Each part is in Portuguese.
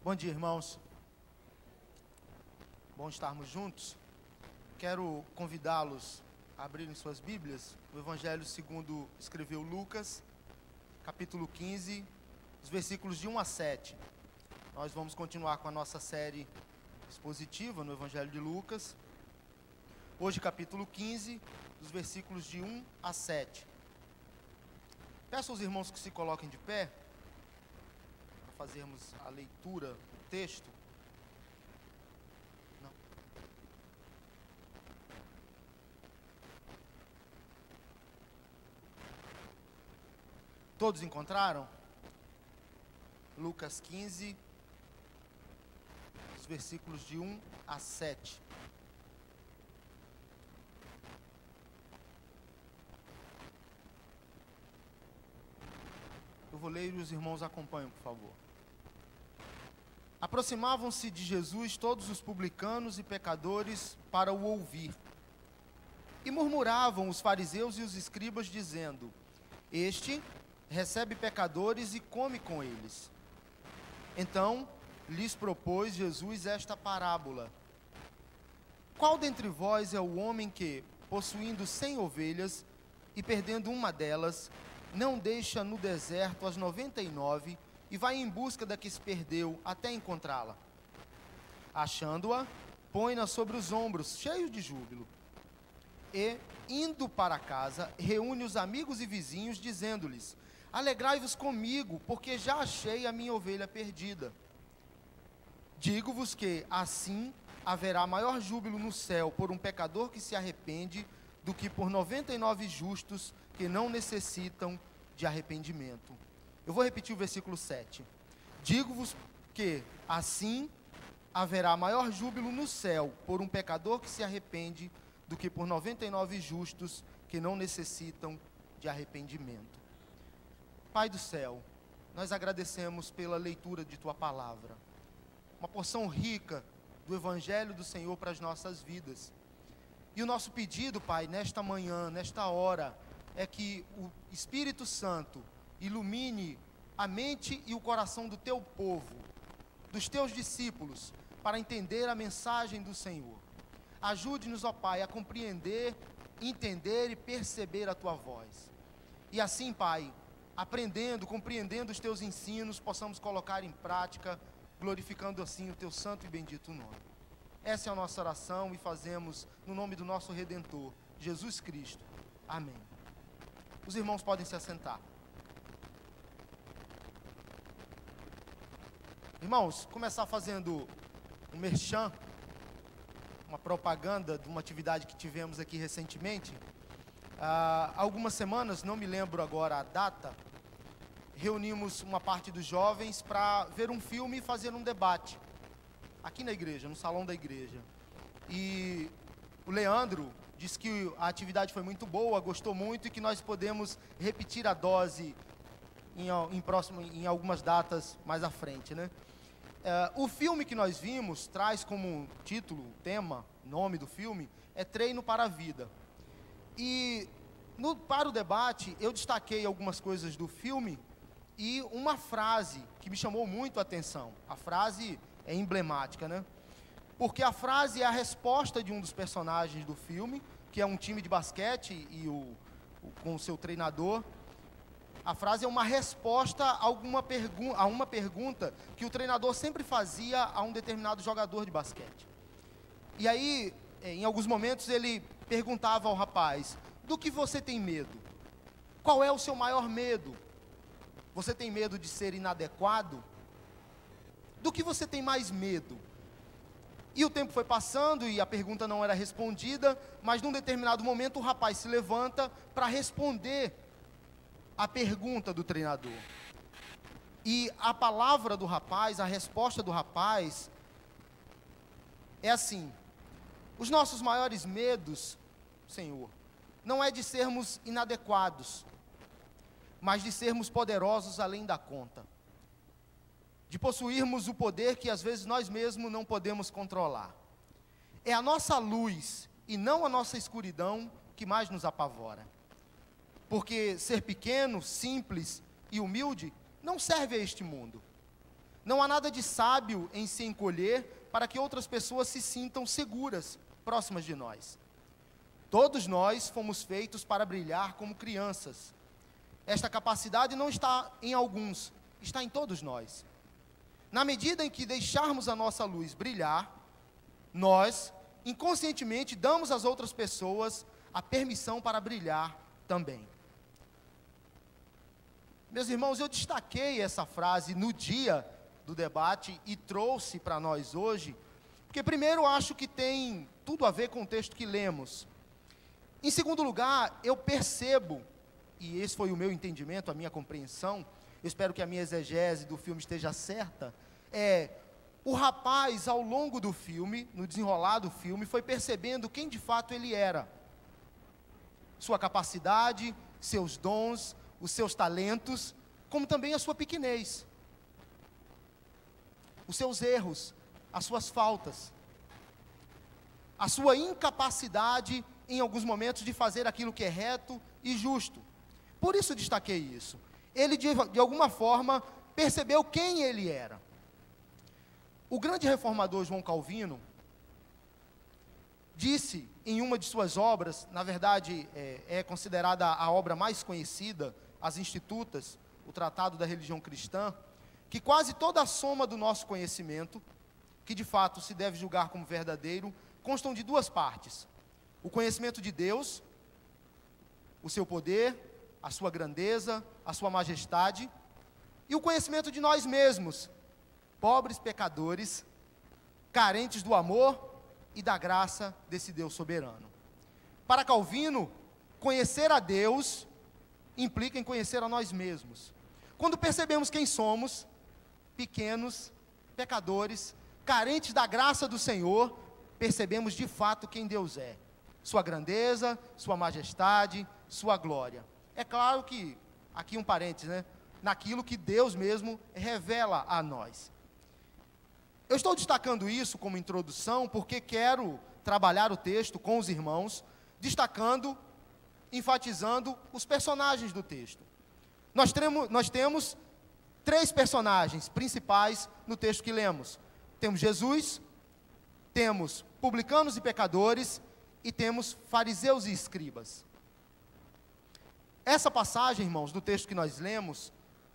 Bom dia, irmãos. Bom estarmos juntos. Quero convidá-los a abrirem suas Bíblias, o Evangelho segundo escreveu Lucas, capítulo 15, os versículos de 1 a 7. Nós vamos continuar com a nossa série expositiva no Evangelho de Lucas. Hoje, capítulo 15, os versículos de 1 a 7. Peço aos irmãos que se coloquem de pé, para fazermos a leitura do texto. Não. Todos encontraram? Lucas 15, os versículos de 1 a 7. Eu vou ler e os irmãos acompanham, por favor. Aproximavam-se de Jesus todos os publicanos e pecadores para o ouvir. E murmuravam os fariseus e os escribas, dizendo: Este recebe pecadores e come com eles. Então lhes propôs Jesus esta parábola: Qual dentre vós é o homem que, possuindo 100 ovelhas e perdendo uma delas, não deixa no deserto as 99 e vai em busca da que se perdeu até encontrá-la? Achando-a, põe-na sobre os ombros, cheio de júbilo. E, indo para casa, reúne os amigos e vizinhos, dizendo-lhes: Alegrai-vos comigo, porque já achei a minha ovelha perdida. Digo-vos que, assim, haverá maior júbilo no céu por um pecador que se arrepende do que por 99 justos que não necessitam de arrependimento. Eu vou repetir o versículo 7. Digo-vos que, assim, haverá maior júbilo no céu por um pecador que se arrepende do que por 99 justos que não necessitam de arrependimento. Pai do céu, nós agradecemos pela leitura de Tua palavra, uma porção rica do Evangelho do Senhor para as nossas vidas. E o nosso pedido, Pai, nesta manhã, nesta hora, é que o Espírito Santo ilumine a mente e o coração do Teu povo, dos Teus discípulos, para entender a mensagem do Senhor. Ajude-nos, ó Pai, a compreender, entender e perceber a Tua voz. E assim, Pai, aprendendo, compreendendo os Teus ensinos, possamos colocar em prática, glorificando assim o Teu santo e bendito nome. Essa é a nossa oração e fazemos no nome do nosso Redentor, Jesus Cristo. Amém. Os irmãos podem se assentar. Irmãos, começar fazendo um merchan, uma propaganda de uma atividade que tivemos aqui recentemente. Há algumas semanas, não me lembro agora a data, reunimos uma parte dos jovens para ver um filme e fazer um debate aqui na igreja, no salão da igreja. E o Leandro disse que a atividade foi muito boa, gostou muito e que nós podemos repetir a dose em algumas datas mais à frente, né? O filme que nós vimos traz como título, tema, nome do filme, é Treino para a Vida. E para o debate, eu destaquei algumas coisas do filme e uma frase que me chamou muito a atenção. A frase é emblemática, né? Porque a frase é a resposta de um dos personagens do filme, que é um time de basquete e com o seu treinador. A frase é uma resposta a uma pergunta que o treinador sempre fazia a um determinado jogador de basquete. E aí, em alguns momentos, ele perguntava ao rapaz: do que você tem medo? Qual é o seu maior medo? Você tem medo de ser inadequado? Do que você tem mais medo? E o tempo foi passando e a pergunta não era respondida, mas num determinado momento o rapaz se levanta para responder a pergunta do treinador. E a palavra do rapaz, a resposta do rapaz é assim: os nossos maiores medos, Senhor, não é de sermos inadequados, mas de sermos poderosos além da conta, de possuirmos o poder que às vezes nós mesmos não podemos controlar. É a nossa luz e não a nossa escuridão que mais nos apavora. Porque ser pequeno, simples e humilde não serve a este mundo. Não há nada de sábio em se encolher para que outras pessoas se sintam seguras, próximas de nós. Todos nós fomos feitos para brilhar como crianças. Esta capacidade não está em alguns, está em todos nós. Na medida em que deixarmos a nossa luz brilhar, nós, inconscientemente, damos às outras pessoas a permissão para brilhar também. Meus irmãos, eu destaquei essa frase no dia do debate e trouxe para nós hoje, porque primeiro acho que tem tudo a ver com o texto que lemos. Em segundo lugar, eu percebo, e esse foi o meu entendimento, a minha compreensão, eu espero que a minha exegese do filme esteja certa, o rapaz, ao longo do filme, no desenrolar do filme, foi percebendo quem de fato ele era. Sua capacidade, seus dons, os seus talentos, como também a sua pequenez. Os seus erros, as suas faltas. A sua incapacidade, em alguns momentos, de fazer aquilo que é reto e justo. Por isso destaquei isso. Ele, de alguma forma, percebeu quem ele era. O grande reformador João Calvino disse em uma de suas obras, na verdade é considerada a obra mais conhecida, As Institutas, o Tratado da Religião Cristã, que quase toda a soma do nosso conhecimento, que de fato se deve julgar como verdadeiro, constam de duas partes: o conhecimento de Deus, o seu poder, a sua grandeza, a sua majestade, e o conhecimento de nós mesmos, pobres pecadores, carentes do amor e da graça desse Deus soberano. Para Calvino, conhecer a Deus implica em conhecer a nós mesmos. Quando percebemos quem somos, pequenos, pecadores, carentes da graça do Senhor, percebemos de fato quem Deus é, sua grandeza, sua majestade, sua glória. É claro que, aqui um parênteses, né? Naquilo que Deus mesmo revela a nós. Eu estou destacando isso como introdução porque quero trabalhar o texto com os irmãos, destacando, enfatizando os personagens do texto. Nós temos 3 personagens principais no texto que lemos. Temos Jesus, temos publicanos e pecadores e temos fariseus e escribas. Essa passagem, irmãos, do texto que nós lemos,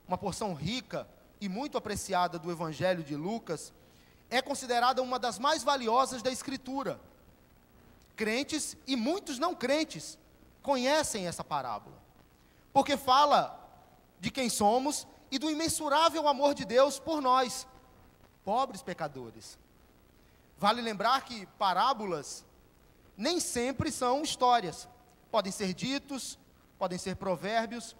uma porção rica e muito apreciada do Evangelho de Lucas, é considerada uma das mais valiosas da Escritura. Crentes e muitos não crentes conhecem essa parábola, porque fala de quem somos e do imensurável amor de Deus por nós, pobres pecadores. Vale lembrar que parábolas nem sempre são histórias, podem ser ditos, podem ser provérbios.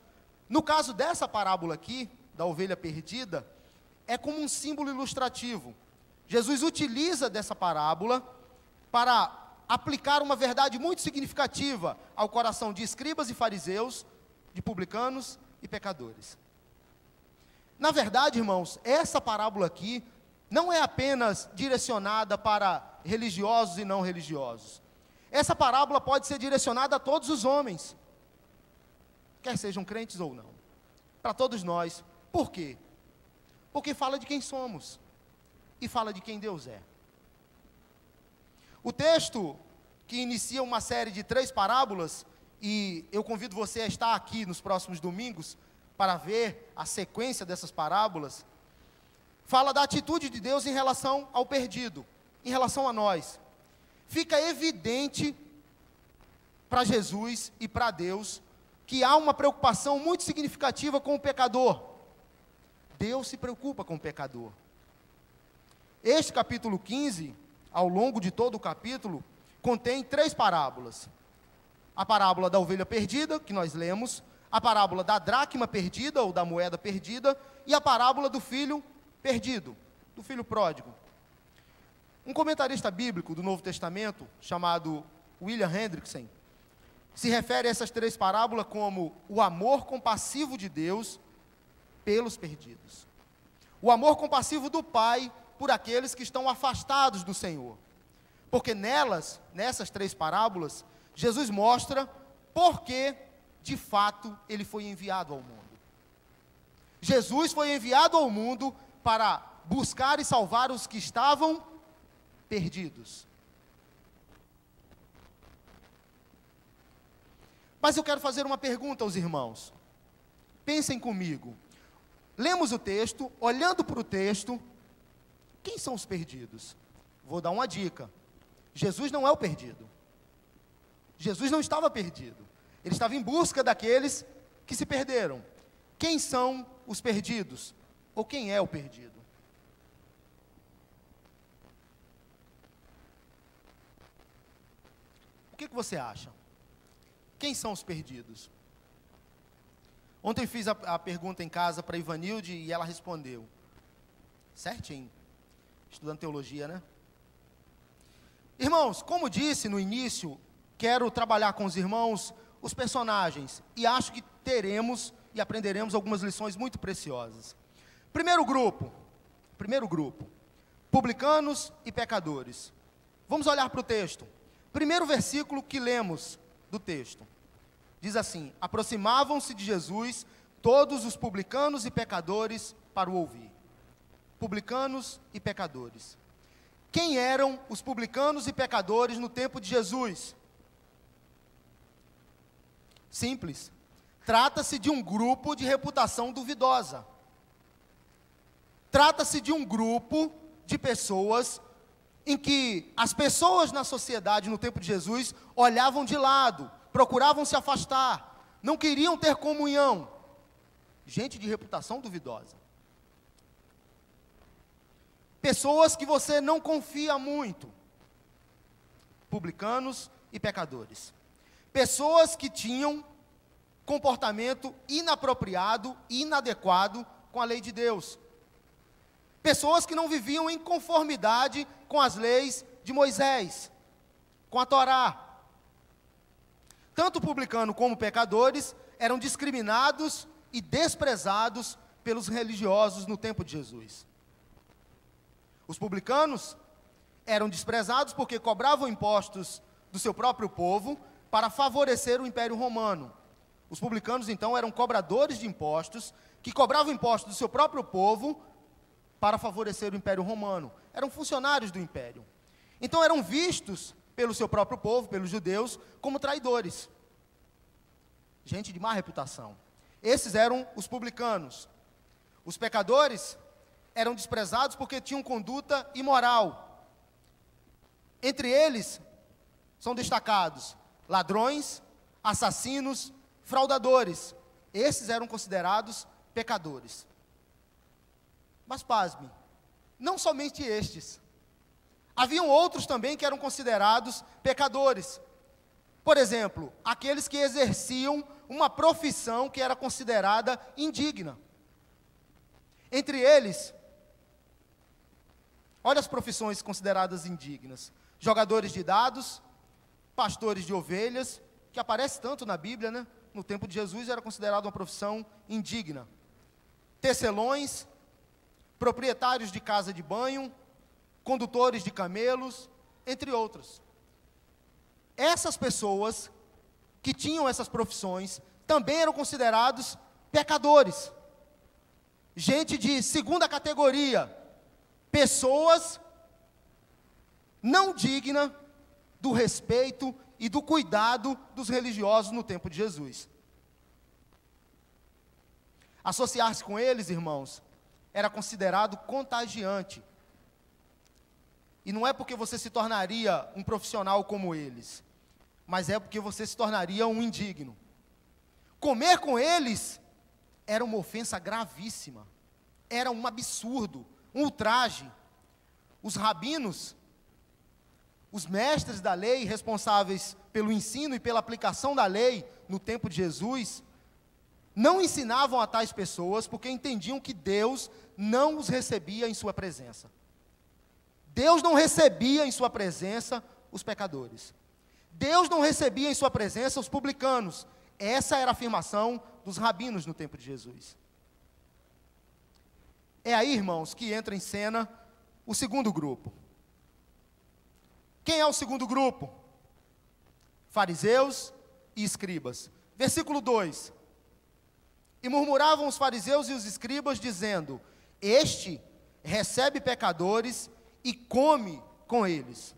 No caso dessa parábola aqui, da ovelha perdida, é como um símbolo ilustrativo. Jesus utiliza dessa parábola para aplicar uma verdade muito significativa ao coração de escribas e fariseus, de publicanos e pecadores. Na verdade, irmãos, essa parábola aqui não é apenas direcionada para religiosos e não religiosos. Essa parábola pode ser direcionada a todos os homens, quer sejam crentes ou não, para todos nós. Por quê? Porque fala de quem somos e fala de quem Deus é. O texto, que inicia uma série de 3 parábolas, e eu convido você a estar aqui nos próximos domingos para ver a sequência dessas parábolas, fala da atitude de Deus em relação ao perdido, em relação a nós. Fica evidente para Jesus e para Deus que há uma preocupação muito significativa com o pecador. Deus se preocupa com o pecador. Este capítulo 15, ao longo de todo o capítulo, contém 3 parábolas. A parábola da ovelha perdida, que nós lemos, a parábola da dracma perdida, ou da moeda perdida, e a parábola do filho perdido, do filho pródigo. Um comentarista bíblico do Novo Testamento, chamado William Hendrickson, se refere a essas 3 parábolas como o amor compassivo de Deus pelos perdidos. O amor compassivo do Pai por aqueles que estão afastados do Senhor. Porque nessas 3 parábolas, Jesus mostra por que, de fato, ele foi enviado ao mundo. Jesus foi enviado ao mundo para buscar e salvar os que estavam perdidos. Mas eu quero fazer uma pergunta aos irmãos. Pensem comigo. Lemos o texto, olhando para o texto, quem são os perdidos? Vou dar uma dica. Jesus não é o perdido. Jesus não estava perdido. Ele estava em busca daqueles que se perderam. Quem são os perdidos? Ou quem é o perdido? O que você acha? Quem são os perdidos? Ontem fiz a pergunta em casa para Ivanilde e ela respondeu. Certinho. Estudando teologia, né? Irmãos, como disse no início, quero trabalhar com os irmãos os personagens. E acho que teremos e aprenderemos algumas lições muito preciosas. Primeiro grupo. Publicanos e pecadores. Vamos olhar para o texto. Primeiro versículo que lemos do texto. Diz assim: aproximavam-se de Jesus todos os publicanos e pecadores para o ouvir. Publicanos e pecadores. Quem eram os publicanos e pecadores no tempo de Jesus? Simples. Trata-se de um grupo de reputação duvidosa. Trata-se de um grupo de pessoas em que as pessoas na sociedade no tempo de Jesus olhavam de lado, procuravam se afastar, não queriam ter comunhão. Gente de reputação duvidosa. Pessoas que você não confia muito. Publicanos e pecadores. Pessoas que tinham comportamento inapropriado, inadequado com a lei de Deus. Pessoas que não viviam em conformidade com as leis de Moisés, com a Torá. Tanto publicano como pecadores eram discriminados e desprezados pelos religiosos no tempo de Jesus. Os publicanos eram desprezados porque cobravam impostos do seu próprio povo para favorecer o Império Romano. Os publicanos, então, eram cobradores de impostos, que cobravam impostos do seu próprio povo para favorecer o Império Romano. Eram funcionários do Império. Então, eram vistos pelo seu próprio povo, pelos judeus, como traidores. Gente de má reputação. Esses eram os publicanos. Os pecadores eram desprezados porque tinham conduta imoral. Entre eles, são destacados ladrões, assassinos, fraudadores. Esses eram considerados pecadores. Mas pasme, não somente estes. Haviam outros também que eram considerados pecadores. Por exemplo, aqueles que exerciam uma profissão que era considerada indigna. Entre eles, olha as profissões consideradas indignas: jogadores de dados, pastores de ovelhas, que aparece tanto na Bíblia, né? No tempo de Jesus era considerada uma profissão indigna. Tecelões, proprietários de casa de banho, condutores de camelos, entre outros. Essas pessoas que tinham essas profissões também eram considerados pecadores. Gente de segunda categoria, pessoas não dignas do respeito e do cuidado dos religiosos no tempo de Jesus. Associar-se com eles, irmãos, era considerado contagiante. E não é porque você se tornaria um profissional como eles, mas é porque você se tornaria um indigno. Comer com eles era uma ofensa gravíssima, era um absurdo, um ultraje. Os rabinos, os mestres da lei, responsáveis pelo ensino e pela aplicação da lei no tempo de Jesus, não ensinavam a tais pessoas porque entendiam que Deus não os recebia em sua presença. Deus não recebia em sua presença os pecadores. Deus não recebia em sua presença os publicanos. Essa era a afirmação dos rabinos no tempo de Jesus. É aí, irmãos, que entra em cena o segundo grupo. Quem é o segundo grupo? Fariseus e escribas. Versículo 2. E murmuravam os fariseus e os escribas, dizendo: este recebe pecadores e come com eles.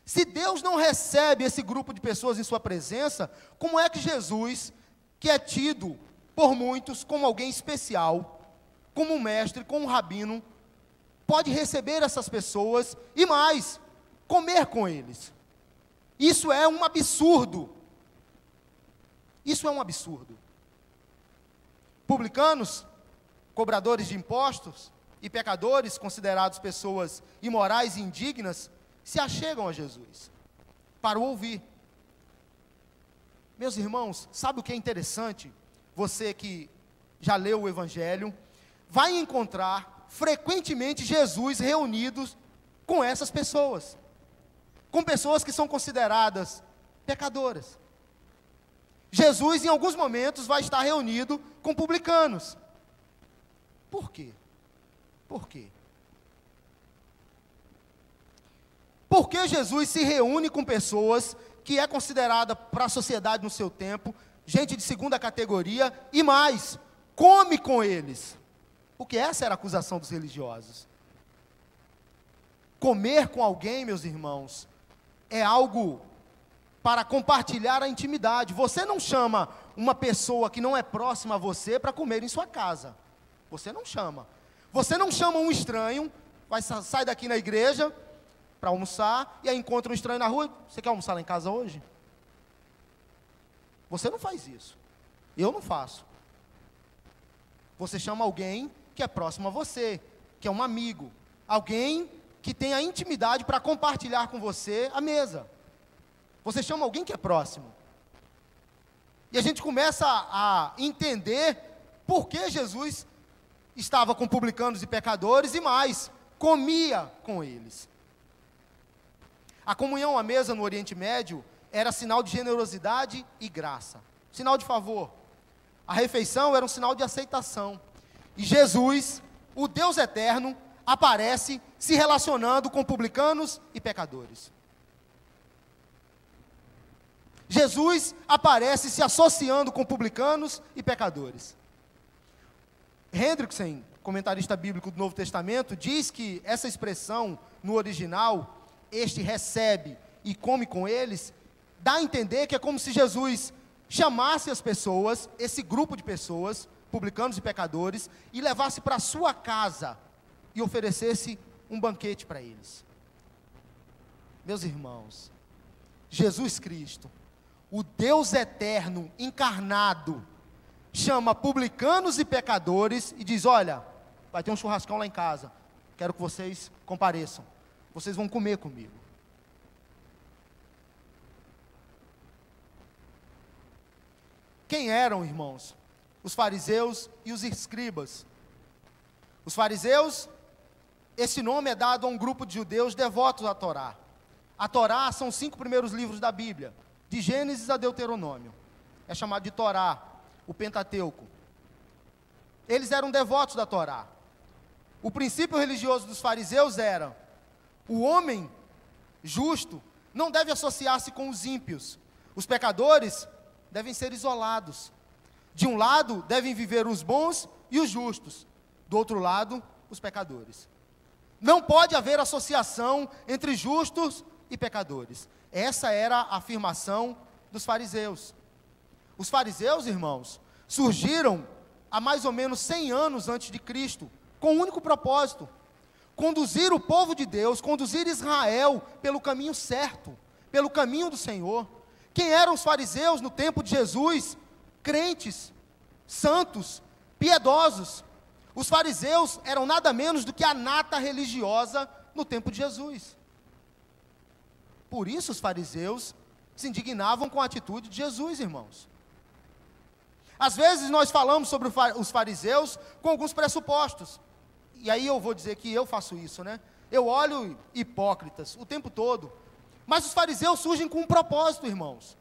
Se Deus não recebe esse grupo de pessoas em sua presença, como é que Jesus, que é tido por muitos como alguém especial, como um mestre, como um rabino, pode receber essas pessoas e mais, comer com eles? Isso é um absurdo. Isso é um absurdo. Publicanos, cobradores de impostos e pecadores, considerados pessoas imorais e indignas, se achegam a Jesus para o ouvir. Meus irmãos, sabe o que é interessante? Você que já leu o Evangelho, vai encontrar frequentemente Jesus reunidos com essas pessoas, com pessoas que são consideradas pecadoras. Jesus, em alguns momentos, vai estar reunido com publicanos. Por quê? Por quê? Por que Jesus se reúne com pessoas que é considerada para a sociedade no seu tempo, gente de segunda categoria, e mais, come com eles? Porque essa era a acusação dos religiosos. Comer com alguém, meus irmãos, é algo para compartilhar a intimidade. Você não chama uma pessoa que não é próxima a você para comer em sua casa. Você não chama. Você não chama um estranho, sai daqui na igreja para almoçar, e aí encontra um estranho na rua. Você quer almoçar lá em casa hoje? Você não faz isso. Eu não faço. Você chama alguém que é próximo a você, que é um amigo, alguém que tem a intimidade para compartilhar com você a mesa. Você chama alguém que é próximo. E a gente começa a entender por que Jesus estava com publicanos e pecadores e mais, comia com eles. A comunhão à mesa no Oriente Médio era sinal de generosidade e graça, sinal de favor. A refeição era um sinal de aceitação. E Jesus, o Deus eterno, aparece se relacionando com publicanos e pecadores. Jesus aparece se associando com publicanos e pecadores. Hendrickson, comentarista bíblico do Novo Testamento, diz que essa expressão no original, este recebe e come com eles, dá a entender que é como se Jesus chamasse as pessoas, esse grupo de pessoas, publicanos e pecadores, e levasse para a sua casa e oferecesse um banquete para eles. Meus irmãos, Jesus Cristo, o Deus eterno encarnado, chama publicanos e pecadores e diz: olha, vai ter um churrascão lá em casa, quero que vocês compareçam, vocês vão comer comigo. Quem eram, irmãos? Os fariseus e os escribas. Os fariseus, esse nome é dado a um grupo de judeus devotos à Torá. A Torá são os 5 primeiros livros da Bíblia, de Gênesis a Deuteronômio. É chamado de Torá, o Pentateuco. Eles eram devotos da Torá. O princípio religioso dos fariseus era: o homem justo não deve associar-se com os ímpios. Os pecadores devem ser isolados. De um lado, devem viver os bons e os justos. Do outro lado, os pecadores. Não pode haver associação entre justos e pecadores. Essa era a afirmação dos fariseus. Os fariseus, irmãos, surgiram há mais ou menos 100 anos antes de Cristo, com um único propósito: conduzir o povo de Deus, conduzir Israel pelo caminho certo, pelo caminho do Senhor. Quem eram os fariseus no tempo de Jesus? Crentes, santos, piedosos. Os fariseus eram nada menos do que a nata religiosa no tempo de Jesus. Por isso os fariseus se indignavam com a atitude de Jesus, irmãos. Às vezes nós falamos sobre os fariseus com alguns pressupostos. E aí eu vou dizer que eu faço isso, né? Eu olho hipócritas o tempo todo. Mas os fariseus surgem com um propósito, irmãos: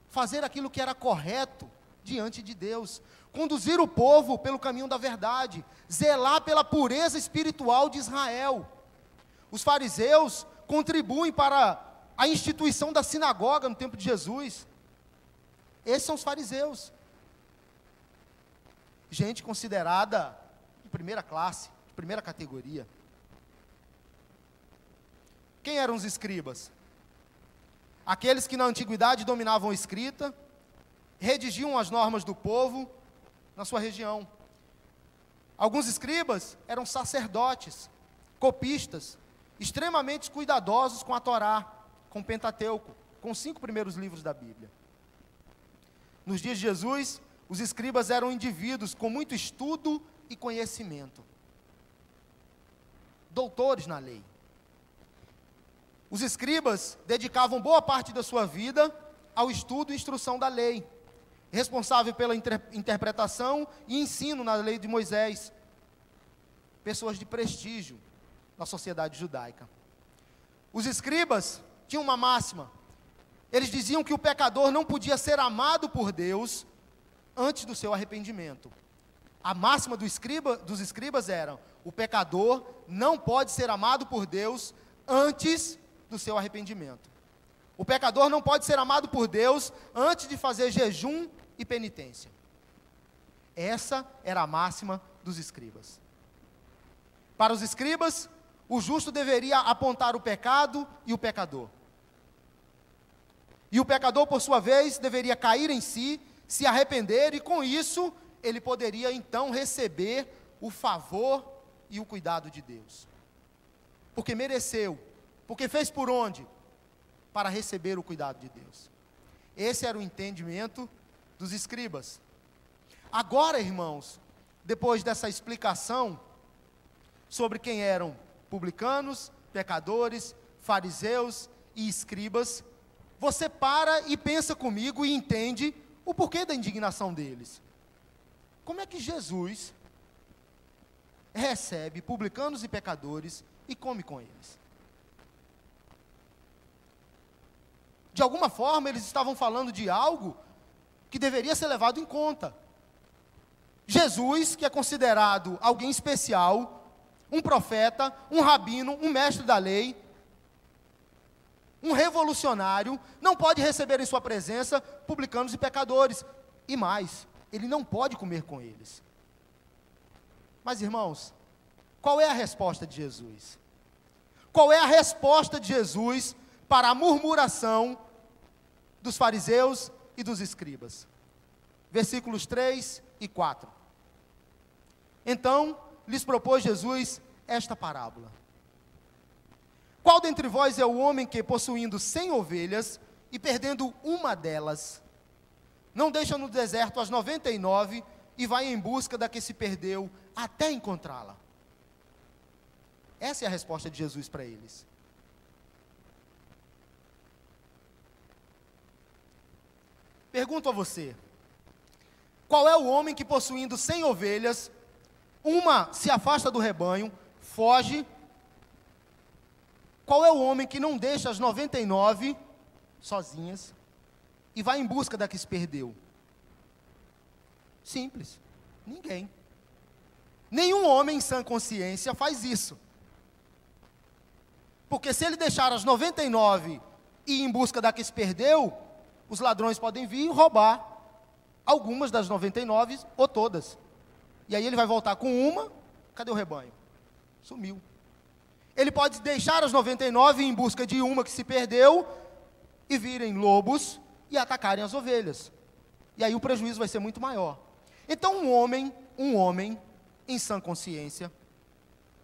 fazer aquilo que era correto diante de Deus, conduzir o povo pelo caminho da verdade, zelar pela pureza espiritual de Israel. Os fariseus contribuem para a instituição da sinagoga no tempo de Jesus. Esses são os fariseus. Gente considerada de primeira classe, Primeira categoria. Quem eram os escribas? Aqueles que na antiguidade dominavam a escrita, redigiam as normas do povo na sua região. Alguns escribas eram sacerdotes, copistas, extremamente cuidadosos com a Torá, com o Pentateuco, com os 5 primeiros livros da Bíblia. Nos dias de Jesus, os escribas eram indivíduos com muito estudo e conhecimento, doutores na lei. Os escribas dedicavam boa parte da sua vida ao estudo e instrução da lei, responsável pela interpretação e ensino na lei de Moisés. Pessoas de prestígio na sociedade judaica. Os escribas tinham uma máxima. Eles diziam que o pecador não podia ser amado por Deus antes do seu arrependimento. A máxima dos escribas era: o pecador não pode ser amado por Deus antes do seu arrependimento. O pecador não pode ser amado por Deus antes de fazer jejum e penitência. Essa era a máxima dos escribas. Para os escribas, o justo deveria apontar o pecado e o pecador. E o pecador, por sua vez, deveria cair em si, se arrepender, e com isso, ele poderia então receber o favor e o cuidado de Deus. Porque mereceu, porque fez por onde? Para receber o cuidado de Deus. Esse era o entendimento dos escribas. Agora, irmãos, depois dessa explicação sobre quem eram publicanos, pecadores, fariseus e escribas, você para e pensa comigo e entende o porquê da indignação deles. Como é que Jesus recebe publicanos e pecadores e come com eles? De alguma forma, eles estavam falando de algo que deveria ser levado em conta. Jesus, que é considerado alguém especial, um profeta, um rabino, um mestre da lei, um revolucionário, não pode receber em sua presença publicanos e pecadores. E mais, ele não pode comer com eles. Mas, irmãos, qual é a resposta de Jesus? Qual é a resposta de Jesus para a murmuração dos fariseus e dos escribas? Versículos 3 e 4. Então, lhes propôs Jesus esta parábola. Qual dentre vós é o homem que, possuindo 100 ovelhas, e perdendo uma delas, não deixa no deserto as 99 e vai em busca da que se perdeu, até encontrá-la? Essa é a resposta de Jesus para eles. Pergunto a você: qual é o homem que, possuindo 100 ovelhas, uma se afasta do rebanho, foge? Qual é o homem que não deixa as 99 sozinhas e vai em busca da que se perdeu? Simples. Ninguém. Nenhum homem em sã consciência faz isso. Porque se ele deixar as 99 e ir em busca da que se perdeu, os ladrões podem vir e roubar algumas das 99 ou todas. E aí ele vai voltar com uma, cadê o rebanho? Sumiu. Ele pode deixar as 99 e ir em busca de uma que se perdeu e virem lobos e atacarem as ovelhas. E aí o prejuízo vai ser muito maior. Então um homem em sã consciência,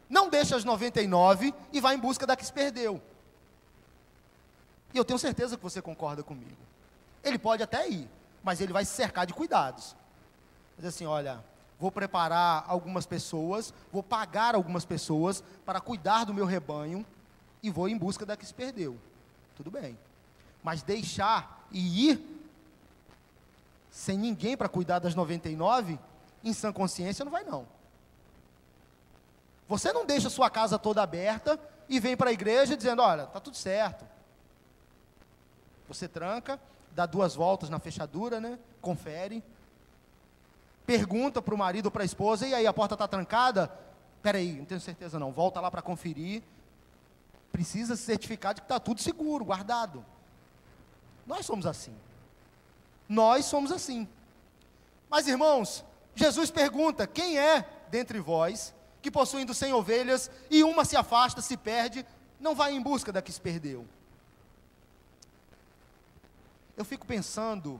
não deixa as 99 e vai em busca da que se perdeu. E eu tenho certeza que você concorda comigo. Ele pode até ir, mas ele vai se cercar de cuidados. Diz assim: olha, vou preparar algumas pessoas, vou pagar algumas pessoas para cuidar do meu rebanho e vou em busca da que se perdeu. Tudo bem. Mas deixar e ir sem ninguém para cuidar das 99, em sã consciência, não vai não. Você não deixa a sua casa toda aberta e vem para a igreja dizendo: olha, está tudo certo. Você tranca, dá 2 voltas na fechadura, né? Confere. Pergunta para o marido ou para a esposa: e aí, a porta está trancada? Espera aí, não tenho certeza não. Volta lá para conferir. Precisa se certificar de que está tudo seguro, guardado. Nós somos assim. Nós somos assim. Mas, irmãos, Jesus pergunta: quem é dentre vós que possuindo 100 ovelhas, e uma se afasta, se perde, não vai em busca da que se perdeu. Eu fico pensando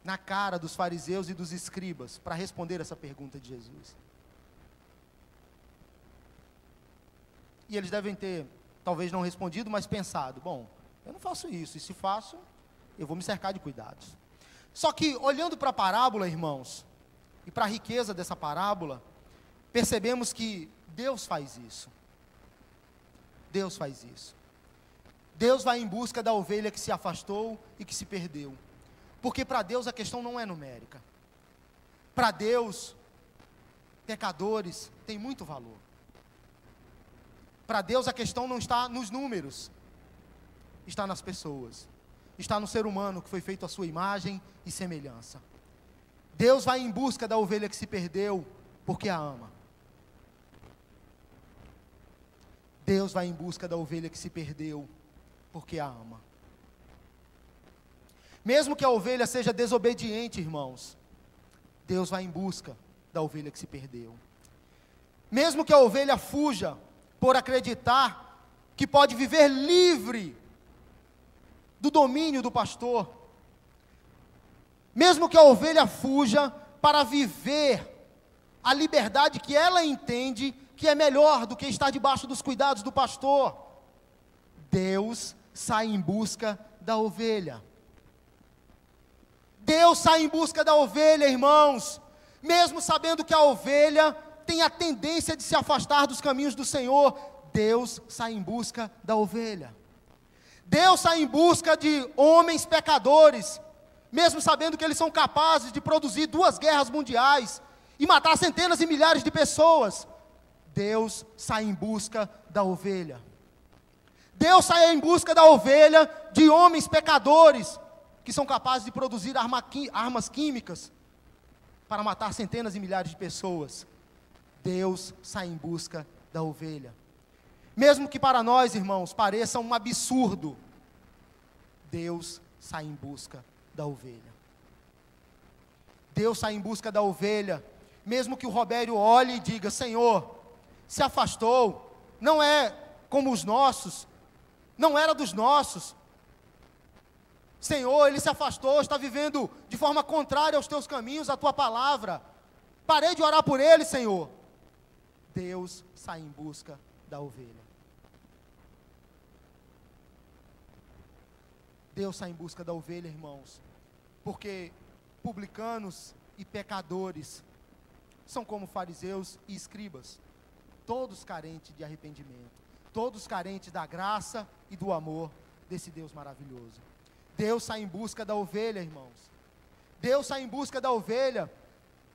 na cara dos fariseus e dos escribas para responder essa pergunta de Jesus. E eles devem ter, talvez não respondido, mas pensado: bom, eu não faço isso, e se faço, eu vou me cercar de cuidados. Só que, olhando para a parábola, irmãos, e para a riqueza dessa parábola, percebemos que Deus faz isso. Deus faz isso. Deus vai em busca da ovelha que se afastou e que se perdeu. Porque para Deus a questão não é numérica. Para Deus, pecadores têm muito valor. Para Deus a questão não está nos números, está nas pessoas, está no ser humano que foi feito à sua imagem e semelhança. Deus vai em busca da ovelha que se perdeu, porque a ama. Deus vai em busca da ovelha que se perdeu, porque a ama. Mesmo que a ovelha seja desobediente, irmãos, Deus vai em busca da ovelha que se perdeu. Mesmo que a ovelha fuja, por acreditar que pode viver livre do domínio do pastor, mesmo que a ovelha fuja para viver a liberdade que ela entende que é melhor do que estar debaixo dos cuidados do pastor, Deus sai em busca da ovelha. Deus sai em busca da ovelha, irmãos, mesmo sabendo que a ovelha tem a tendência de se afastar dos caminhos do Senhor. Deus sai em busca da ovelha. Deus sai em busca de homens pecadores, mesmo sabendo que eles são capazes de produzir 2 guerras mundiais e matar centenas e milhares de pessoas. Deus sai em busca da ovelha. Deus sai em busca da ovelha de homens pecadores que são capazes de produzir armas químicas para matar centenas e milhares de pessoas. Deus sai em busca da ovelha. Mesmo que para nós, irmãos, pareça um absurdo, Deus sai em busca da ovelha. Deus sai em busca da ovelha, mesmo que o Robério olhe e diga: Senhor, se afastou, não é como os nossos, não era dos nossos. Senhor, ele se afastou, está vivendo de forma contrária aos teus caminhos, à tua palavra. Parei de orar por ele, Senhor. Deus sai em busca da ovelha. Deus sai em busca da ovelha, irmãos, porque publicanos e pecadores são como fariseus e escribas, todos carentes de arrependimento, todos carentes da graça e do amor desse Deus maravilhoso. Deus sai em busca da ovelha, irmãos. Deus sai em busca da ovelha,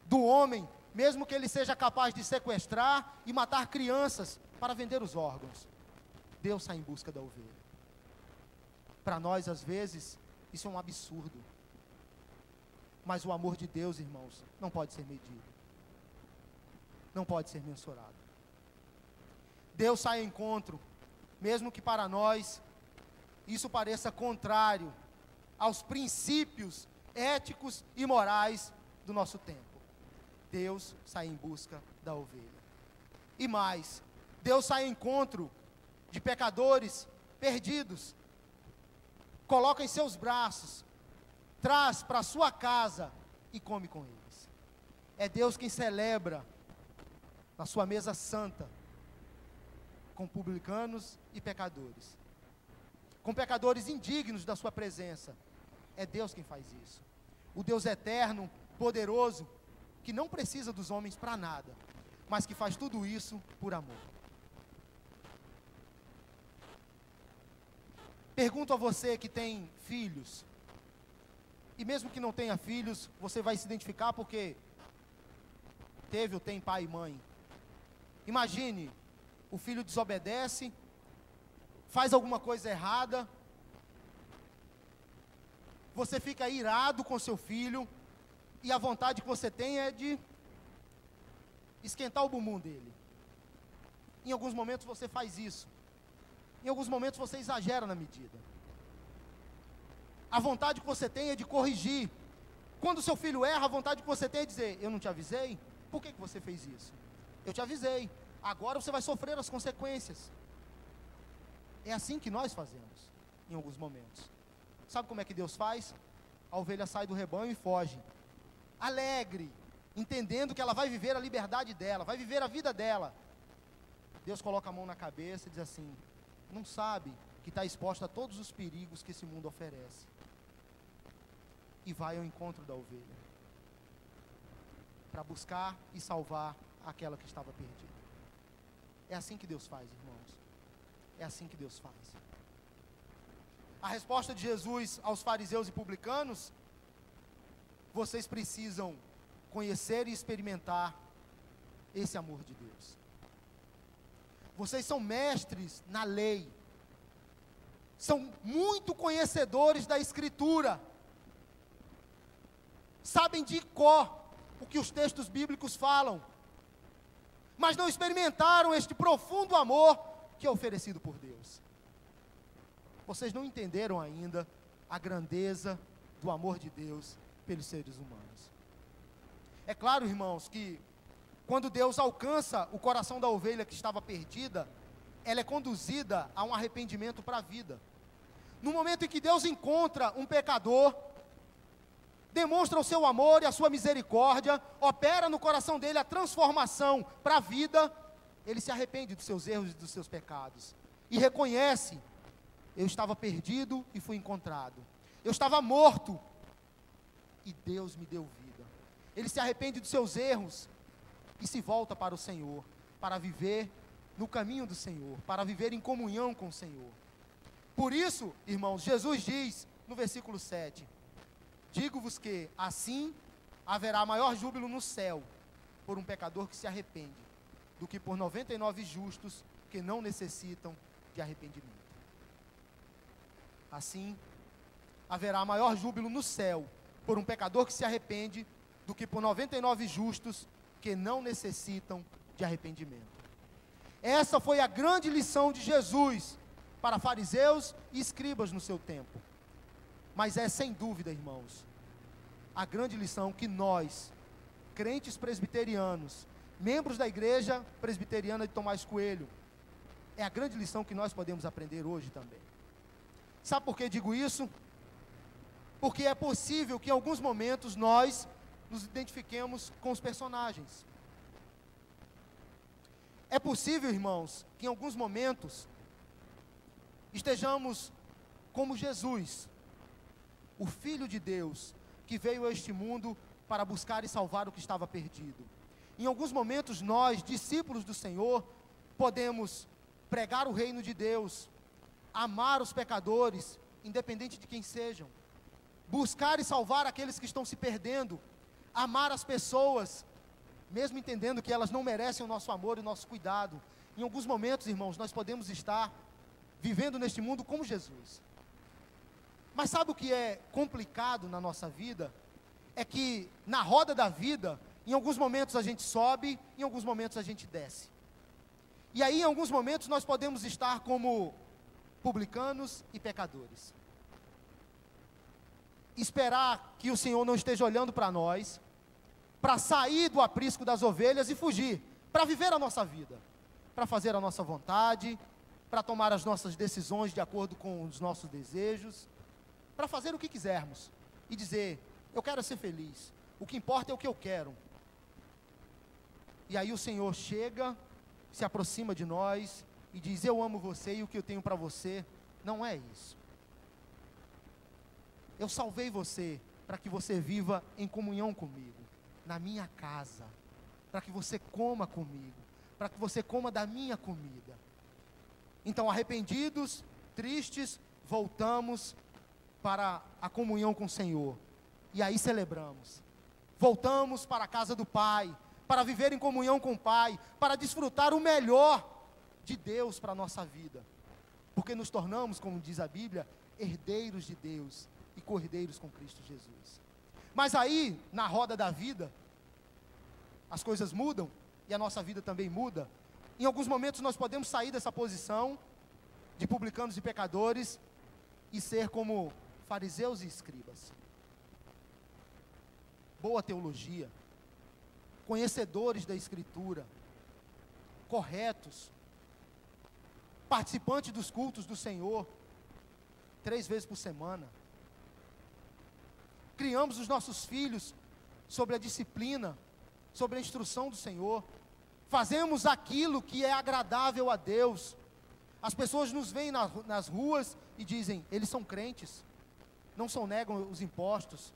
do homem, mesmo que ele seja capaz de sequestrar e matar crianças para vender os órgãos. Deus sai em busca da ovelha. Para nós, às vezes, isso é um absurdo. Mas o amor de Deus, irmãos, não pode ser medido. Não pode ser mensurado. Deus sai ao encontro, mesmo que para nós isso pareça contrário aos princípios éticos e morais do nosso tempo. Deus sai em busca da ovelha. E mais, Deus sai ao encontro de pecadores perdidos, coloca em seus braços, traz para a sua casa e come com eles. É Deus quem celebra na sua mesa santa com publicanos e pecadores, com pecadores indignos da sua presença. É Deus quem faz isso. O Deus eterno, poderoso, que não precisa dos homens para nada, mas que faz tudo isso por amor. Pergunto a você que tem filhos, e mesmo que não tenha filhos, você vai se identificar porque teve ou tem pai e mãe. Imagine, o filho desobedece, faz alguma coisa errada, você fica irado com seu filho, e a vontade que você tem é de esquentar o bumbum dele. Em alguns momentos você faz isso. Em alguns momentos você exagera na medida. A vontade que você tem é de corrigir. Quando seu filho erra, a vontade que você tem é dizer: eu não te avisei? Por que você fez isso? Eu te avisei. agora você vai sofrer as consequências. É assim que nós fazemos, em alguns momentos. Sabe como é que Deus faz? A ovelha sai do rebanho e foge, alegre, entendendo que ela vai viver a liberdade dela, vai viver a vida dela. Deus coloca a mão na cabeça e diz assim: não sabe que está exposta a todos os perigos que esse mundo oferece. E vai ao encontro da ovelha, para buscar e salvar aquela que estava perdida. É assim que Deus faz, irmãos. É assim que Deus faz. A resposta de Jesus aos fariseus e publicanos: vocês precisam conhecer e experimentar esse amor de Deus. Vocês são mestres na lei, são muito conhecedores da Escritura, sabem de cor o que os textos bíblicos falam, mas não experimentaram este profundo amor que é oferecido por Deus. Vocês não entenderam ainda a grandeza do amor de Deus pelos seres humanos. É claro, irmãos, que quando Deus alcança o coração da ovelha que estava perdida, ela é conduzida a um arrependimento para a vida. No momento em que Deus encontra um pecador, demonstra o seu amor e a sua misericórdia, opera no coração dele a transformação para a vida, ele se arrepende dos seus erros e dos seus pecados, e reconhece: eu estava perdido e fui encontrado, eu estava morto, e Deus me deu vida. Ele se arrepende dos seus erros, e se volta para o Senhor, para viver no caminho do Senhor, para viver em comunhão com o Senhor. Por isso, irmãos, Jesus diz no versículo 7, digo-vos que assim haverá maior júbilo no céu por um pecador que se arrepende, do que por 99 justos que não necessitam de arrependimento. Assim haverá maior júbilo no céu por um pecador que se arrepende, do que por 99 justos que não necessitam de arrependimento. Essa foi a grande lição de Jesus para fariseus e escribas no seu tempo. Mas é sem dúvida, irmãos, a grande lição que nós, crentes presbiterianos, membros da igreja presbiteriana de Tomás Coelho, é a grande lição que nós podemos aprender hoje também. Sabe por que digo isso? Porque é possível que em alguns momentos nós nos identifiquemos com os personagens. É possível, irmãos, que em alguns momentos estejamos como Jesus, o Filho de Deus, que veio a este mundo para buscar e salvar o que estava perdido. Em alguns momentos nós, discípulos do Senhor, podemos pregar o reino de Deus, amar os pecadores, independente de quem sejam, buscar e salvar aqueles que estão se perdendo, amar as pessoas, mesmo entendendo que elas não merecem o nosso amor e o nosso cuidado. Em alguns momentos, irmãos, nós podemos estar vivendo neste mundo como Jesus. Mas sabe o que é complicado na nossa vida? É que na roda da vida, em alguns momentos a gente sobe, em alguns momentos a gente desce. E aí, em alguns momentos, nós podemos estar como publicanos e pecadores. Esperar que o Senhor não esteja olhando para nós, para sair do aprisco das ovelhas e fugir, para viver a nossa vida, para fazer a nossa vontade, para tomar as nossas decisões de acordo com os nossos desejos, para fazer o que quisermos e dizer: eu quero ser feliz, o que importa é o que eu quero. E aí o Senhor chega, se aproxima de nós e diz: eu amo você e o que eu tenho para você não é isso. Eu salvei você para que você viva em comunhão comigo, na minha casa, para que você coma comigo, para que você coma da minha comida. Então, arrependidos, tristes, voltamos para a comunhão com o Senhor, e aí celebramos. Voltamos para a casa do Pai, para viver em comunhão com o Pai, para desfrutar o melhor de Deus para a nossa vida, porque nos tornamos, como diz a Bíblia, herdeiros de Deus e cordeiros com Cristo Jesus. Mas aí, na roda da vida, as coisas mudam e a nossa vida também muda. Em alguns momentos nós podemos sair dessa posição de publicanos e pecadores e ser como fariseus e escribas. Boa teologia, conhecedores da Escritura, corretos, participantes dos cultos do Senhor, 3 vezes por semana. Criamos os nossos filhos sobre a disciplina, sobre a instrução do Senhor. Fazemos aquilo que é agradável a Deus. As pessoas nos veem nas ruas e dizem, eles são crentes, não sonegam os impostos,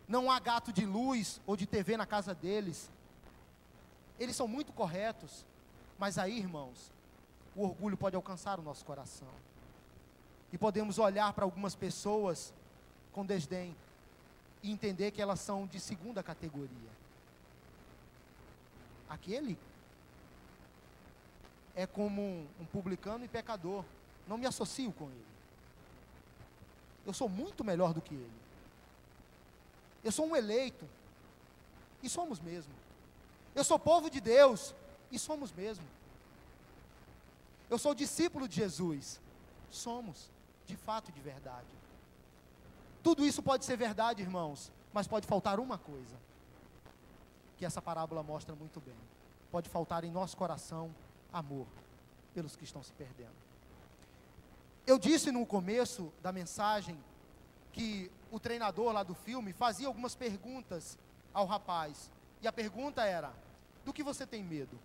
não há gato de luz ou de TV na casa deles. Eles são muito corretos, mas aí, irmãos, o orgulho pode alcançar o nosso coração. E podemos olhar para algumas pessoas com desdém e entender que elas são de segunda categoria. Aquele é como um publicano e pecador, não me associo com ele. Eu sou muito melhor do que ele. Eu sou um eleito, e somos mesmo. Eu sou povo de Deus, e somos mesmo. Eu sou discípulo de Jesus, somos, de fato e de verdade. Tudo isso pode ser verdade, irmãos, mas pode faltar uma coisa, que essa parábola mostra muito bem. Pode faltar em nosso coração amor pelos que estão se perdendo. Eu disse no começo da mensagem que o treinador lá do filme fazia algumas perguntas ao rapaz. E a pergunta era, do que você tem medo?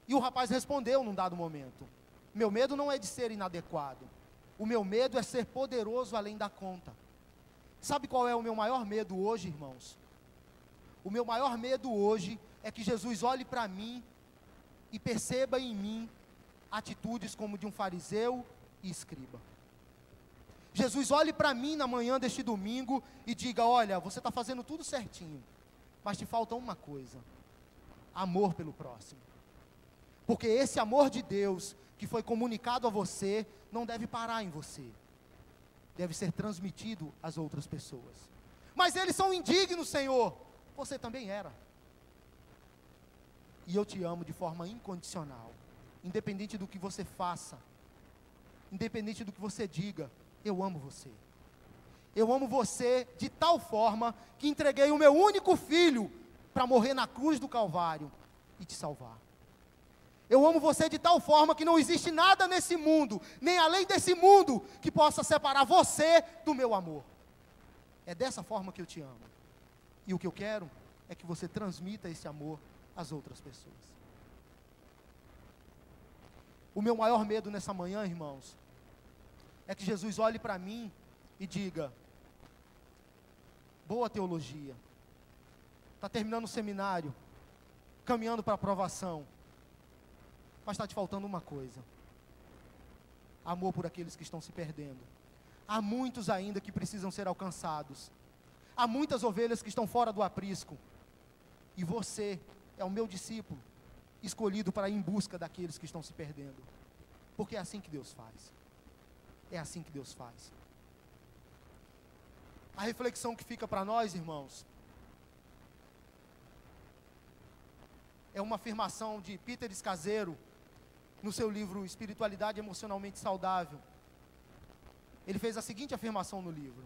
E o rapaz respondeu num dado momento, meu medo não é de ser inadequado. O meu medo é ser poderoso além da conta. Sabe qual é o meu maior medo hoje, irmãos? O meu maior medo hoje é que Jesus olhe para mim e perceba em mim atitudes como de um fariseu e escriba. Jesus olhe para mim na manhã deste domingo e diga, olha, você está fazendo tudo certinho, mas te falta uma coisa, amor pelo próximo. Porque esse amor de Deus que foi comunicado a você, não deve parar em você, deve ser transmitido às outras pessoas. Mas eles são indignos, Senhor, você também era. E eu te amo de forma incondicional, independente do que você faça, independente do que você diga, eu amo você. Eu amo você de tal forma que entreguei o meu único filho para morrer na cruz do Calvário e te salvar. Eu amo você de tal forma que não existe nada nesse mundo, nem além desse mundo, que possa separar você do meu amor. É dessa forma que eu te amo. E o que eu quero é que você transmita esse amor às outras pessoas. O meu maior medo nessa manhã, irmãos, é que Jesus olhe para mim e diga, boa teologia, está terminando o seminário, caminhando para a aprovação, mas está te faltando uma coisa, amor por aqueles que estão se perdendo. Há muitos ainda que precisam ser alcançados, há muitas ovelhas que estão fora do aprisco, e você é o meu discípulo, escolhido para ir em busca daqueles que estão se perdendo, porque é assim que Deus faz. É assim que Deus faz. A reflexão que fica para nós, irmãos, é uma afirmação de Peter Scazzero, no seu livro Espiritualidade Emocionalmente Saudável. Ele fez a seguinte afirmação no livro: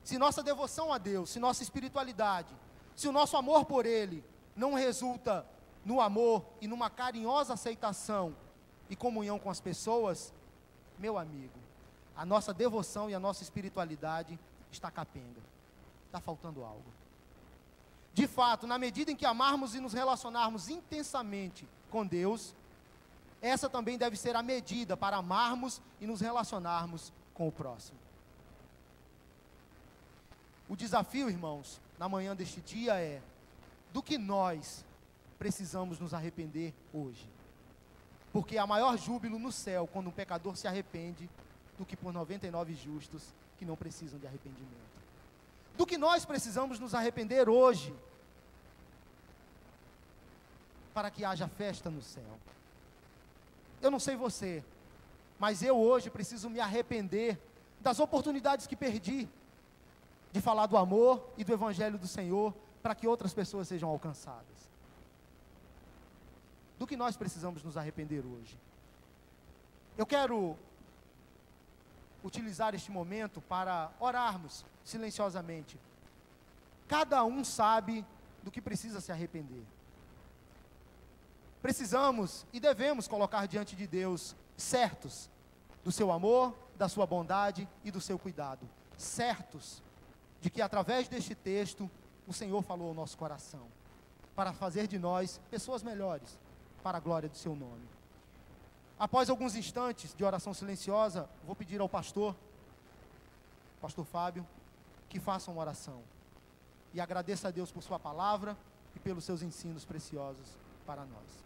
se nossa devoção a Deus, se nossa espiritualidade, se o nosso amor por Ele não resulta no amor e numa carinhosa aceitação e comunhão com as pessoas, meu amigo, a nossa devoção e a nossa espiritualidade está capenga, está faltando algo. De fato, na medida em que amarmos e nos relacionarmos intensamente com Deus, essa também deve ser a medida para amarmos e nos relacionarmos com o próximo. O desafio, irmãos, na manhã deste dia é, do que nós precisamos nos arrepender hoje? Porque há maior júbilo no céu quando um pecador se arrepende do que por 99 justos que não precisam de arrependimento. Do que nós precisamos nos arrepender hoje, para que haja festa no céu. Eu não sei você, mas eu hoje preciso me arrepender das oportunidades que perdi, de falar do amor e do Evangelho do Senhor, para que outras pessoas sejam alcançadas. Do que nós precisamos nos arrepender hoje? Eu quero utilizar este momento para orarmos silenciosamente. Cada um sabe do que precisa se arrepender. precisamos e devemos colocar diante de Deus, certos do seu amor, da sua bondade e do seu cuidado, certos de que através deste texto o Senhor falou ao nosso coração, para fazer de nós pessoas melhores, para a glória do seu nome. Após alguns instantes de oração silenciosa, vou pedir ao pastor Fábio, que faça uma oração, e agradeça a Deus por sua palavra e pelos seus ensinos preciosos para nós.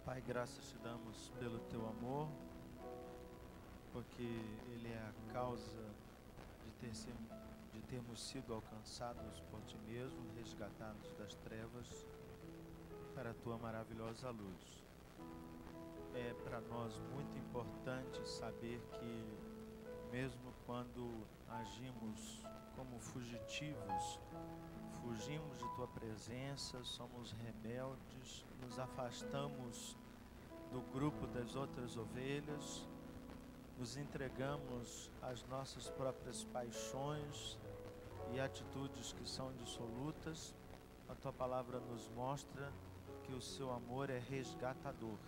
Pai, graças te damos pelo teu amor, porque ele é a causa de termos sido alcançados por ti mesmo, resgatados das trevas para a tua maravilhosa luz. É para nós muito importante saber que mesmo quando agimos como fugitivos, fugimos de tua presença, somos rebeldes, nos afastamos do grupo das outras ovelhas, nos entregamos às nossas próprias paixões e atitudes que são dissolutas. A tua palavra nos mostra que o seu amor é resgatador.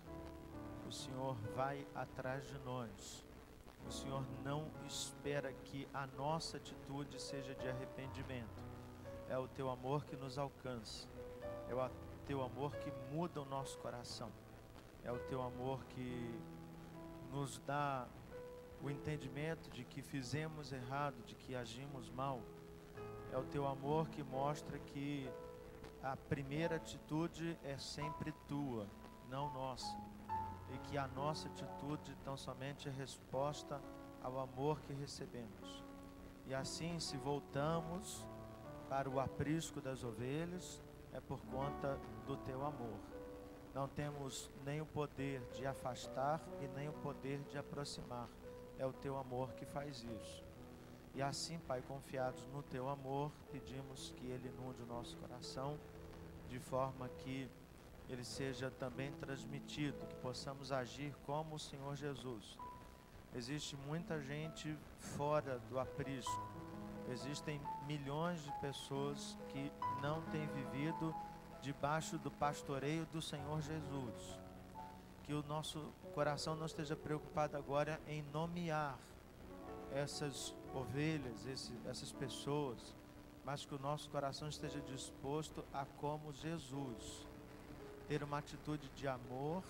O Senhor vai atrás de nós. O Senhor não espera que a nossa atitude seja de arrependimento. É o teu amor que nos alcança. É o teu amor que muda o nosso coração. É o teu amor que nos dá o entendimento de que fizemos errado, de que agimos mal. É o teu amor que mostra que a primeira atitude é sempre tua, não nossa. E que a nossa atitude tão somente é resposta ao amor que recebemos. E assim, se voltamos para o aprisco das ovelhas, é por conta do teu amor. Não temos nem o poder de afastar e nem o poder de aproximar. É o teu amor que faz isso. E assim, Pai, confiados no teu amor, pedimos que ele inunde o nosso coração, de forma que ele seja também transmitido, que possamos agir como o Senhor Jesus. Existe muita gente fora do aprisco. Existem milhões de pessoas que não têm vivido debaixo do pastoreio do Senhor Jesus. Que o nosso coração não esteja preocupado agora em nomear essas ovelhas, essas pessoas, mas que o nosso coração esteja disposto a, como Jesus, ter uma atitude de amor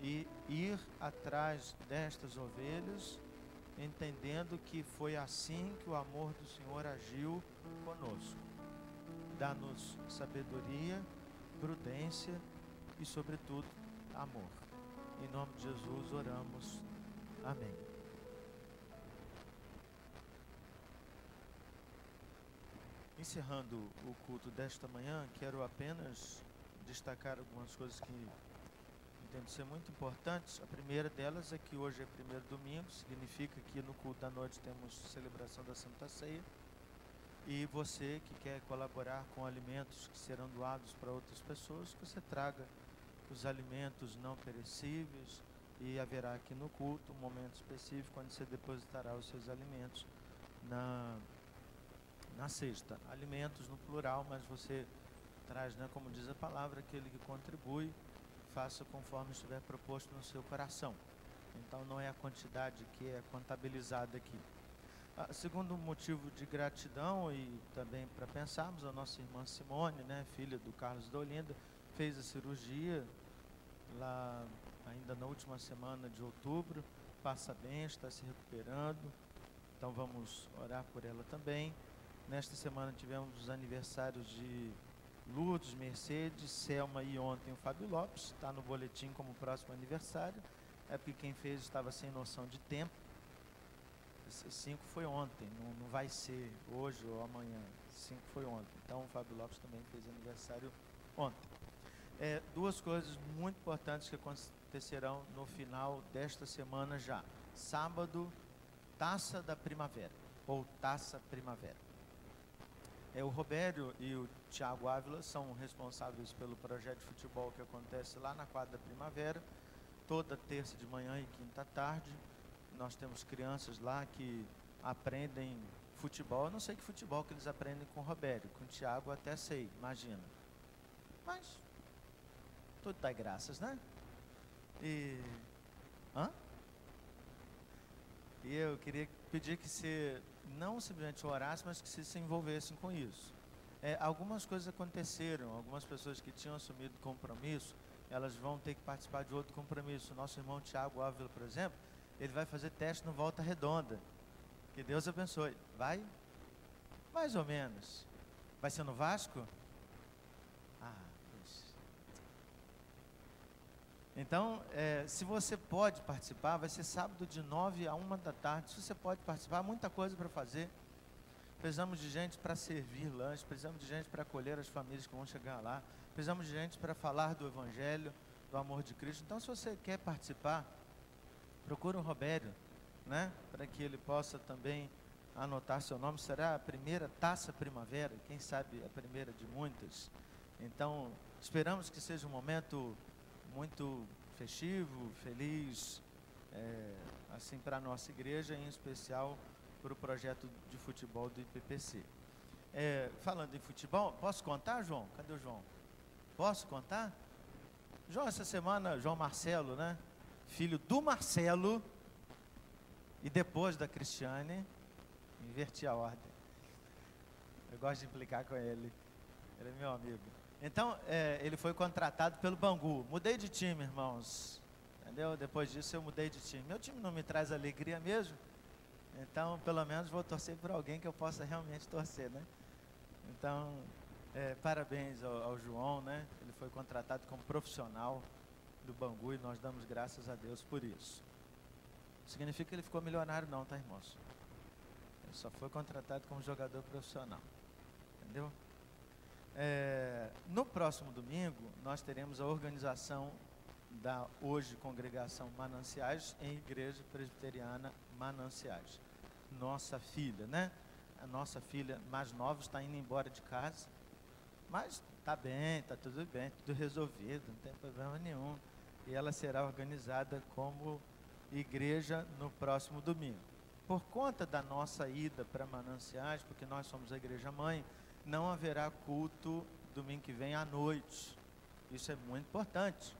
e ir atrás destas ovelhas, entendendo que foi assim que o amor do Senhor agiu conosco. Dá-nos sabedoria, prudência e, sobretudo, amor. Em nome de Jesus oramos. Amém. Encerrando o culto desta manhã, quero apenas destacar algumas coisas que entendo ser muito importantes. A primeira delas é que hoje é primeiro domingo, significa que no culto da noite temos celebração da Santa Ceia. E você que quer colaborar com alimentos que serão doados para outras pessoas, que você traga os alimentos não perecíveis, e haverá aqui no culto um momento específico onde você depositará os seus alimentos na cesta. Alimentos no plural, mas você traz, né, como diz a palavra, aquele que contribui, faça conforme estiver proposto no seu coração. Então não é a quantidade que é contabilizada aqui. Segundo motivo de gratidão e também para pensarmos, a nossa irmã Simone, né, filha do Carlos da Olinda, fez a cirurgia lá ainda na última semana de outubro, passa bem, está se recuperando, então vamos orar por ela também. Nesta semana tivemos os aniversários de Lourdes, Mercedes, Selma e ontem o Fábio Lopes, está no boletim como próximo aniversário, é porque quem fez estava sem noção de tempo. Esse 5 foi ontem, não vai ser hoje ou amanhã, 5 foi ontem, então o Fábio Lopes também fez aniversário ontem. Duas coisas muito importantes que acontecerão no final desta semana já. Sábado, Taça da Primavera, ou Taça Primavera. O Robério e o Tiago Ávila são responsáveis pelo projeto de futebol que acontece lá na quadra da Primavera, toda terça de manhã e quinta à tarde. Nós temos crianças lá que aprendem futebol. Eu não sei que futebol que eles aprendem com o Robério, com o Tiago até sei, imagina. Mas tudo dá graças, né? E eu queria pedir que você não simplesmente orasse, mas que se envolvessem com isso. Algumas coisas aconteceram, algumas pessoas que tinham assumido compromisso, elas vão ter que participar de outro compromisso. O nosso irmão Tiago Ávila, por exemplo, ele vai fazer teste no Volta Redonda. Que Deus abençoe. Vai? Mais ou menos. Vai ser no Vasco? Então, se você pode participar, vai ser sábado de 9 a 1 da tarde. Se você pode participar, muita coisa para fazer. Precisamos de gente para servir lanche, precisamos de gente para acolher as famílias que vão chegar lá, precisamos de gente para falar do Evangelho, do amor de Cristo. Então, se você quer participar, procura o Robério, né, para que ele possa também anotar seu nome. Será a primeira Taça Primavera, quem sabe a primeira de muitas. Então, esperamos que seja um momento muito festivo, feliz, assim, para a nossa igreja, em especial para o projeto de futebol do IPPC. Falando em futebol, posso contar, João? Cadê o João? Posso contar? João, essa semana, João Marcelo, né? Filho do Marcelo e depois da Cristiane, inverti a ordem. Eu gosto de implicar com ele. Ele é meu amigo. Então, ele foi contratado pelo Bangu. Mudei de time, irmãos. Entendeu? Depois disso, eu mudei de time. Meu time não me traz alegria mesmo. Então, pelo menos, vou torcer por alguém que eu possa realmente torcer, né? Então, parabéns ao João, né? Ele foi contratado como profissional do Bangu e nós damos graças a Deus por isso. Não significa que ele ficou milionário não, tá, irmãos? Ele só foi contratado como jogador profissional. Entendeu? No próximo domingo, nós teremos a organização da hoje Congregação Mananciais em Igreja Presbiteriana Mananciais. Nossa filha, né? A nossa filha mais nova está indo embora de casa, mas está bem, está tudo bem, tudo resolvido, não tem problema nenhum. E ela será organizada como igreja no próximo domingo. Por conta da nossa ida para Mananciais, porque nós somos a igreja mãe, não haverá culto domingo que vem à noite. Isso é muito importante,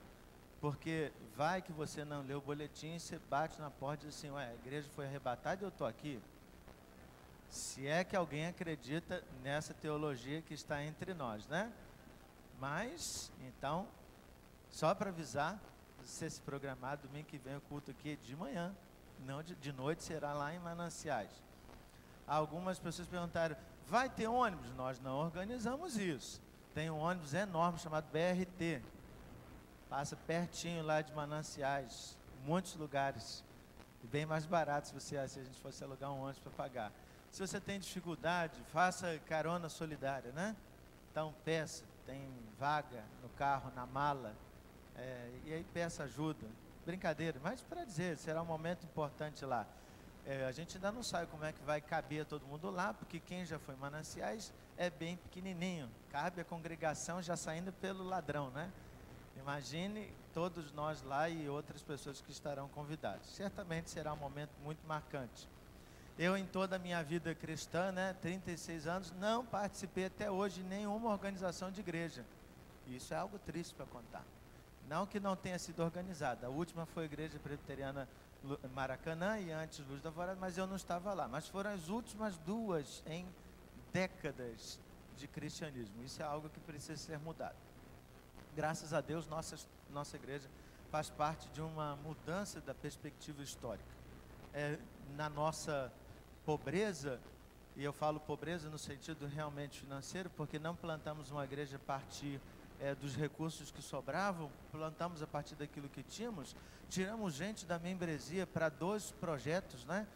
porque vai que você não lê o boletim e você bate na porta e diz assim, ué, a igreja foi arrebatada e eu estou aqui. Se é que alguém acredita nessa teologia que está entre nós, né? Mas, então, só para avisar, você se programar, domingo que vem o culto aqui de manhã, não de noite, será lá em Mananciais. Algumas pessoas perguntaram, vai ter ônibus? Nós não organizamos isso. Tem um ônibus enorme chamado BRT, passa pertinho lá de Mananciais, muitos lugares, e bem mais barato se a gente fosse alugar um ônibus para pagar. Se você tem dificuldade, faça carona solidária, né? Então peça, tem vaga no carro, na mala, e aí peça ajuda. Brincadeira, mas para dizer, será um momento importante lá. A gente ainda não sabe como é que vai caber todo mundo lá, porque quem já foi em Mananciais é bem pequenininho. Cabe a congregação já saindo pelo ladrão, né? Imagine todos nós lá e outras pessoas que estarão convidadas. Certamente será um momento muito marcante. Eu, em toda a minha vida cristã, né, 36 anos, não participei até hoje de nenhuma organização de igreja. Isso é algo triste para contar. Não que não tenha sido organizada. A última foi a Igreja Presbiteriana Maracanã e antes Luz da Alvorada, mas eu não estava lá. Mas foram as últimas duas em décadas de cristianismo. Isso é algo que precisa ser mudado. Graças a Deus, nossa igreja faz parte de uma mudança da perspectiva histórica. Na nossa pobreza, e eu falo pobreza no sentido realmente financeiro, porque não plantamos uma igreja a partir dos recursos que sobravam, plantamos a partir daquilo que tínhamos, tiramos gente da membresia para 2 projetos, né?